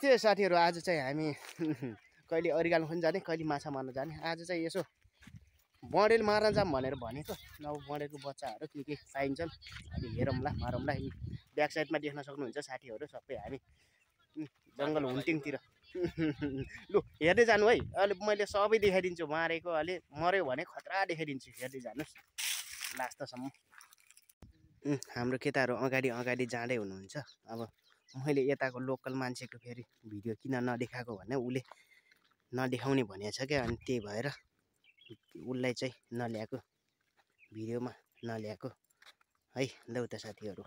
नमस्ते साथीहरु। आज चाहिँ हामी कहिले अरिगाल पनि जाने कहिले माछा मार्न जाने। आज चाहिँ यसो बँडेल मार्न जाम भनेर भनेको। अब बँडेलको बच्चाहरु के पाइन्छन् अलि हेरौँला मारौँला। ब्याक साइडमा देख्न सक्नुहुन्छ साथीहरु सबै हामी जंगल हुन्टिङतिर। लु हेर्दै जानु है। अहिले मैले सबै देखाइदिन्छु मारेको। अहिले मर्यो भने खतरा देखाइदिन्छु। हेर्दै जानुस् लास्टसम्म। हाम्रो केटाहरु अगाडि जाँदै हुनुहुन्छ। अब मैले यताको लोकल मान्छेको फेरि भिडियो किन नदेखाएको भने उले नदेखाउने भनेछ क्या। अनि त्यही भएर उलाई चाहिँ नल्याएको भिडियोमा नल्याएको है। लौ त साथीहरु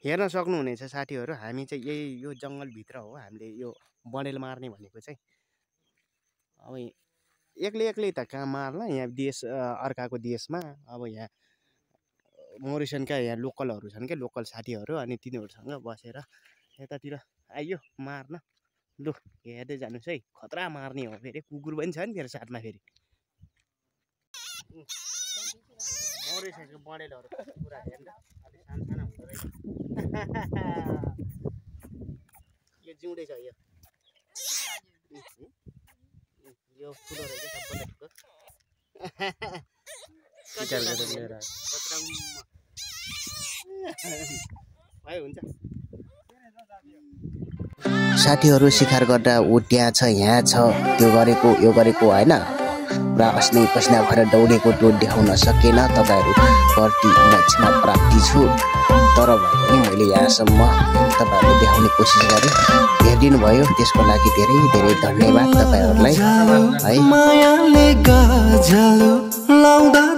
हेर्न सक्नुहुनेछ साथीहरु। हामी चाहिँ यही यो जंगल भित्र हो। हामीले यो बँडेल मार्ने भनेको चाहिँ अब एक्लै त कहाँ मार्ला। यहाँ देश अर्काको देशमा अब यहाँ मोरिसनका यहाँ लोकलहरु छन् के लोकल साथीहरु। अनि तिनीहरुसँग बसेर यतातिर आइयो मार्न। लु हेर्दै जानुस् है। खतरा मार्ने हो फेरि। कुकुर पनि छ नि फेरि साथमा फेरि। मोरिसनको बँडेलहरु पुरा हेर्न अलि सानसाना हुँदो रहेछ। यो जिउँदै छ यो। यो ठुलो रहेछ सबभन्दा ठुलो। शिकार गरेर लिएर भाइ हुन्छ साथीहरु। शिकार गर्दा उ त्यहाँ छ यहाँ छ त्यो गरेको यो गरेको हैन। पुरा अस्ने पसिना भएर दौडेको त्यो देखाउन सकेन तपाईहरु प्रति म क्षमा प्राप्ति छु। तर पनि मैले यहाँसम्म तपाईहरुले देखाउने कोसिस गरे। हेरिदिनु भयो त्यसको लागि धेरै धेरै धन्यवाद तपाईहरुलाई है।